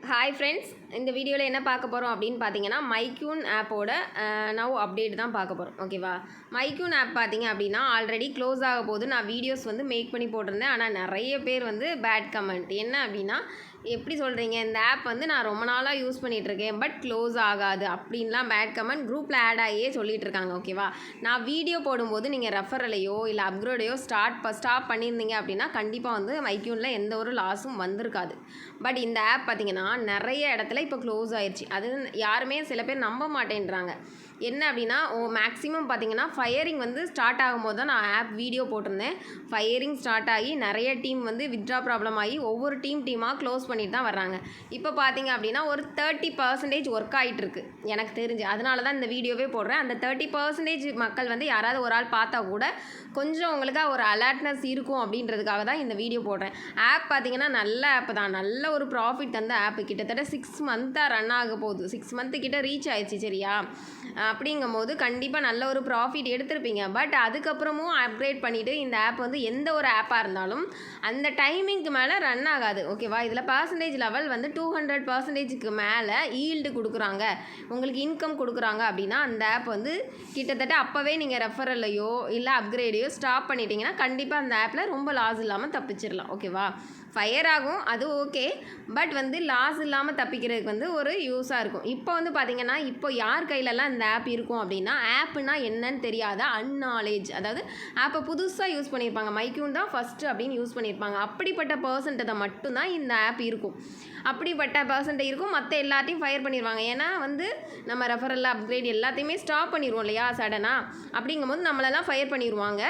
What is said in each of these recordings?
Hi friends, இந்த வீடியோவில் என்ன பார்க்க போகிறோம் அப்படின்னு பார்த்தீங்கன்னா மைக்யூன் ஆப்போட நவ் அப்டேட் தான் பார்க்க போகிறோம். ஓகேவா? மைக்யூன் ஆப் பார்த்தீங்க அப்படின்னா ஆல்ரெடி க்ளோஸ் ஆக போது நான் வீடியோஸ் வந்து மேக் பண்ணி போட்டிருந்தேன். ஆனால் நிறைய பேர் வந்து பேட் கமெண்ட் என்ன அப்படின்னா, எப்படி சொல்கிறீங்க, இந்த ஆப் வந்து நான் ரொம்ப நாளாக யூஸ் பண்ணிகிட்ருக்கேன் பட் க்ளோஸ் ஆகாது அப்படின்லாம் பேட் கமெண்ட் குரூப்பில் ஆட் ஆகியே சொல்லிகிட்டு இருக்காங்க. ஓகேவா? நான் வீடியோ போடும்போது நீங்கள் ரெஃபரலையோ இல்லை அப்கிரேடையோ ஸ்டாப் பண்ணியிருந்தீங்க அப்படின்னா கண்டிப்பாக வந்து மைக்யூனில் எந்த ஒரு லாஸும் வந்திருக்காது. பட் இந்த ஆப் பார்த்தீங்கன்னா நிறைய இடத்துல இப்போ க்ளோஸ் ஆயிடுச்சு. அது யாருமே சில பேர் நம்ப மாட்டேன்றாங்க. என்ன அப்படின்னா மேக்ஸிமம் பார்த்தீங்கன்னா ஃபயரிங் வந்து ஸ்டார்ட் ஆகும்போது தான் நான் ஆப் வீடியோ போட்டிருந்தேன். ஃபயரிங் ஸ்டார்ட் ஆகி நிறைய டீம் வந்து வித்ட்ரா ப்ராப்ளம் ஆகி ஒவ்வொரு டீமாக க்ளோஸ் பண்ணிட்டு தான் வர்றாங்க. இப்போ பார்த்தீங்க அப்படின்னா ஒரு 30% ஒர்க் ஆகிட்டுருக்கு எனக்கு தெரிஞ்சு. அதனால தான் இந்த வீடியோவே போடுறேன். அந்த 30% மக்கள் வந்து யாராவது ஒரு ஆள் பார்த்தா கூட கொஞ்சம் உங்களுக்கு ஒரு அலர்ட்னஸ் இருக்கும் அப்படின்றதுக்காக தான் இந்த வீடியோ போடுறேன். ஆப் பார்த்தீங்கன்னா நல்ல ஆப் தான், நல்ல ஒரு ப்ராஃபிட் தந்த ஆப். கிட்டத்தட்ட 6 மந்த்தாக ரன் ஆக போகுது. 6 மந்த்து கிட்ட ரீச் ஆயிடுச்சு. சரியா? அப்படிங்கும்போது கண்டிப்பாக நல்ல ஒரு ப்ராஃபிட் எடுத்திருப்பீங்க. பட் அதுக்கப்புறமும் அப்கிரேட் பண்ணிவிட்டு இந்த ஆப் வந்து எந்த ஒரு ஆப்பாக இருந்தாலும் அந்த டைமிங்க்கு மேலே ரன் ஆகாது. ஓகேவா? இதில் பர்சன்டேஜ் லெவல் வந்து 200%க்கு மேலே ஈல்டு கொடுக்குறாங்க, உங்களுக்கு இன்கம் கொடுக்குறாங்க அப்படின்னா அந்த ஆப் வந்து கிட்டத்தட்ட அப்போவே நீங்கள் ரெஃபரலையோ இல்லை அப்கிரேடையோ ஸ்டாப் பண்ணிட்டீங்கன்னா கண்டிப்பாக அந்த ஆப்பில் ரொம்ப லாஸ் இல்லாமல் தப்பிச்சிடலாம். ஓகேவா? ஃபயர் ஆகும், அது ஓகே. பட் வந்து லாஸ் இல்லாமல் தப்பிக்கிறதுக்கு வந்து ஒரு யூஸாக இருக்கும். இப்போ வந்து பார்த்திங்கன்னா இப்போ யார் கையிலலாம் இந்த ஆப் இருக்கும் அப்படின்னா, ஆப்புனா என்னன்னு தெரியாத அன்நாலேஜ், அதாவது ஆப்பை புதுசாக யூஸ் பண்ணியிருப்பாங்க. மைக்யூன் தான் ஃபஸ்ட்டு அப்படின்னு யூஸ் பண்ணியிருப்பாங்க. அப்படிப்பட்ட பர்சன்ட்டை மட்டும்தான் இந்த ஆப் இருக்கும். அப்படிப்பட்ட பர்சன்ட்டை இருக்கும், மற்ற எல்லாத்தையும் ஃபயர் பண்ணிடுவாங்க. ஏன்னா வந்து நம்ம ரெஃபரல் அப்கிரேட் எல்லாத்தையுமே ஸ்டாப் பண்ணிடுவோம் இல்லையா சடனாக. அப்படிங்கும்போது நம்மளெல்லாம் ஃபயர் பண்ணிடுவாங்க.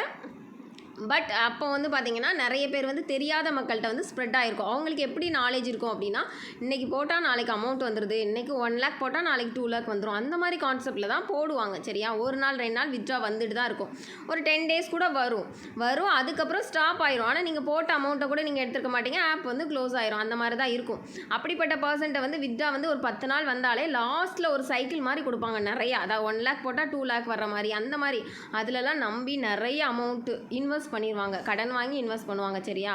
பட் அப்போ வந்து பார்த்திங்கன்னா நிறைய பேர் வந்து தெரியாத மக்கள்கிட்ட வந்து ஸ்ப்ரெட் ஆகிருக்கும். அவங்களுக்கு எப்படி நாலேஜ் இருக்கும் அப்படின்னா, இன்றைக்கி போட்டால் நாளைக்கு அமௌண்ட் வந்துடுது, இன்றைக்கி 1 lakh போட்டால் நாளைக்கு 2 lakh வந்துடும், அந்த மாதிரி கான்செப்டில் தான் போடுவாங்க. சரியா? ஒரு நாள் 2 நாள் வித்ட்ரா வந்துட்டு தான் இருக்கும். ஒரு 10 days கூட வரும், அதுக்கப்புறம் ஸ்டாப் ஆயிரும். ஆனால் நீங்கள் போட்ட அமௌண்ட்டை கூட நீங்கள் எடுத்துருக்க மாட்டீங்க, ஆப் வந்து க்ளோஸ் ஆயிரும். அந்த மாதிரி தான் இருக்கும். அப்படிப்பட்ட பர்சன்ட்டை வந்து வித்ட்ரா வந்து ஒரு 10 நாள் வந்தாலே லாஸ்ட்டில் ஒரு சைக்கிள் மாதிரி கொடுப்பாங்க நிறையா. அதாவது 1 lakh போட்டால் 2 lakh வர்ற மாதிரி, அந்த மாதிரி அதிலலாம் நம்பி நிறைய அமௌண்ட்டு இன்வெஸ்ட் பண்ணிடுவாங்க, கடன் வாங்கி இன்வெஸ்ட் பண்ணுவாங்க. சரியா?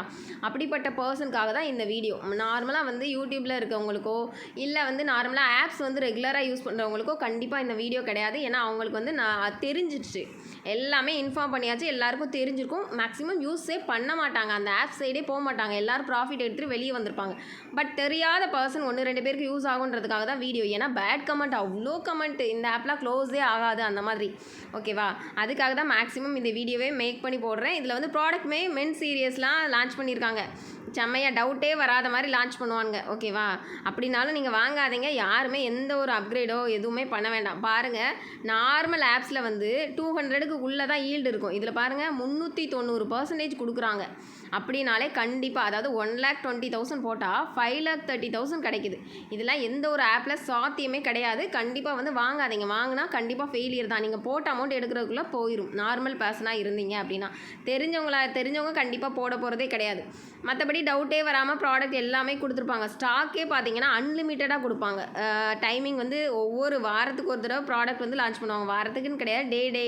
அப்படிப்பட்ட பர்சனுக்காக தான் இந்த வீடியோ. நார்மலாக வந்து யூடியூப்பில் இருக்கவங்களுக்கோ இல்லை வந்து நார்மலாக ஆப்ஸ் வந்து ரெகுலராக யூஸ் பண்ணுறவங்களுக்கோ கண்டிப்பாக இந்த வீடியோ கிடையாது. ஏன்னா அவங்களுக்கு வந்து நான் தெரிஞ்சிடுச்சு, எல்லாமே இன்ஃபார்ம் பண்ணியாச்சு, எல்லாருக்கும் தெரிஞ்சிருக்கும். மேக்ஸிமம் யூஸே பண்ண மாட்டாங்க, அந்த ஆப் சைடே போக மாட்டாங்க, எல்லோரும் ப்ராஃபிட் எடுத்துகிட்டு வெளியே வந்திருப்பாங்க. பட் தெரியாத பர்சன் 1-2 பேருக்கு யூஸ் ஆகுன்றதுக்காக தான் வீடியோ. ஏன்னா பேட் கமெண்ட், அவ்வளோ கமெண்ட், இந்த ஆப்லாம் க்ளோஸே ஆகாது அந்த மாதிரி. ஓகேவா? அதுக்காக தான் மேக்ஸிமம் இந்த வீடியோவே மேக் பண்ணி போடுறேன். இதில் வந்து ப்ராடக்ட்மே மென் சீரியஸ்லாம் லான்ச் பண்ணியிருக்காங்க. செம்மையாக டவுட்டே வராத மாதிரி லான்ச் பண்ணுவாங்க. ஓகேவா? அப்படின்னாலும் நீங்கள் வாங்காதீங்க. யாருமே எந்த ஒரு அப்கிரேடோ எதுவுமே பண்ண வேண்டாம். பாருங்கள், நார்மல் ஆப்ஸில் வந்து 200க்கு உள்ளே தான் ஈல்டு இருக்கும். இதில் பாருங்கள் 390% கொடுக்குறாங்க. அப்படின்னாலே கண்டிப்பாக, அதாவது 1,20,000 போட்டால் 5,30,000 கிடைக்குது. இதெல்லாம் எந்த ஒரு ஆப்பில் சாத்தியமே கிடையாது. கண்டிப்பாக வந்து வாங்காதீங்க. வாங்கினா கண்டிப்பாக ஃபெயிலியர் தான். நீங்கள் போட்ட அமௌண்ட் எடுக்கிறதுக்குள்ளே போயிடும். நார்மல் பர்சனாக இருந்தீங்க அப்படின்னா தெரிஞ்சவங்க கண்டிப்பாக போட போகிறதே கிடையாது. மற்றபடி டவுட்டே வராமல் ப்ராடக்ட் எல்லாமே கொடுத்துருப்பாங்க. ஸ்டாக்கே பார்த்தீங்கன்னா அன்லிமிட்டடாக கொடுப்பாங்க. டைமிங் வந்து ஒவ்வொரு வாரத்துக்கு ஒரு தடவை ப்ராடக்ட் வந்து லான்ச் பண்ணுவாங்க. வாரத்துக்குன்னு கிடையாது,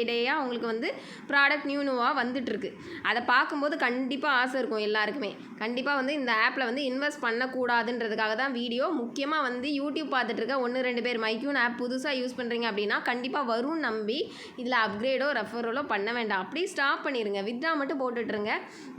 டேயாக அவங்களுக்கு வந்து ப்ராடக்ட் நியூவாக வந்துட்டுருக்கு. அதை பார்க்கும்போது கண்டிப்பாக ஆசை இருக்கும் எல்லாருக்குமே. கண்டிப்பாக வந்து இந்த ஆப்பில் வந்து இன்வெஸ்ட் பண்ணக்கூடாதுன்றதுக்காக தான் வீடியோ. முக்கியமாக வந்து யூடியூப் பார்த்துட்டு இருக்க 1-2 பேர் மைக்யூன் ஆப் புதுசாக யூஸ் பண்ணுறீங்க அப்படின்னா கண்டிப்பாக வரும்னு நம்பி இதில் அப்கிரேடோ ரெஃபரலோ பண்ண வேண்டாம். அப்படியே ஸ்டாப் பண்ணிடுங்க, வித்ட்ரா மட்டும் போட்டுட்ருங்க.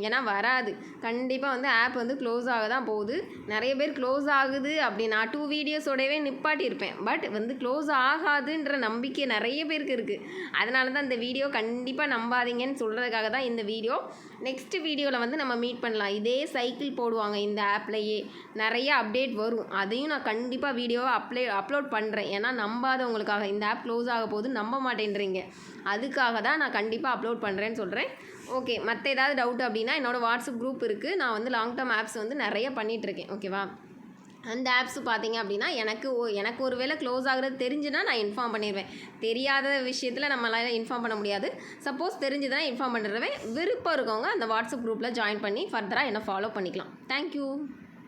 ஏன்னா வராது. கண்டிப்பாக வந்து ஆப் வந்து க்ளோஸ் ஆக தான் போகுது. நிறைய பேர் க்ளோஸ் ஆகுது அப்படி நான் 2 வீடியோஸோடவே நிப்பாட்டியிருப்பேன். பட் வந்து க்ளோஸ் ஆகாதுன்ற நம்பிக்கை நிறைய பேருக்கு இருக்குது. அதனால தான் இந்த வீடியோ கண்டிப்பாக நம்பாதீங்கன்னு சொல்கிறதுக்காக தான் இந்த வீடியோ. நெக்ஸ்ட் வீடியோவில் வந்து நம்ம மீட் பண்ணலாம். இதே சைக்கிள் போடுவாங்க இந்த ஆப்லேயே, நிறைய அப்டேட் வரும். அதையும் நான் கண்டிப்பாக வீடியோவை அப்லோட் பண்ணுறேன். ஏன்னா நம்பாதவங்களுக்காக. இந்த ஆப் க்ளோஸ் ஆக போது நம்ப மாட்டேன்றீங்க, அதுக்காக தான் நான் கண்டிப்பாக அப்லோட் பண்ணுறேன்னு சொல்கிறேன். ஓகே, மற்ற ஏதாவது டவுட் அப்படின்னா என்னோடய வாட்ஸ்அப் குரூப் இருக்குது. நான் வந்து லாங் டேர்ம் ஆப்ஸ் வந்து நிறைய பண்ணிகிட்ருக்கேன். ஓகேவா? அந்த ஆப்ஸு பார்த்தீங்க அப்படின்னா எனக்கு ஒரு வேளை க்ளோஸ் ஆகிறது தெரிஞ்சுன்னா நான் இன்ஃபார்ம் பண்ணிடுவேன். தெரியாத விஷயத்தில் நம்மளால் இன்ஃபார்ம் பண்ண முடியாது. சப்போஸ் தெரிஞ்சுதுன்னா இன்ஃபார்ம் பண்ணிடுவேன். விருப்பம் இருக்கவங்க அந்த வாட்ஸ்அப் குரூப்பில் ஜாயின் பண்ணி ஃபர்தராக என்ன ஃபாலோ பண்ணிக்கலாம். தேங்க்யூ.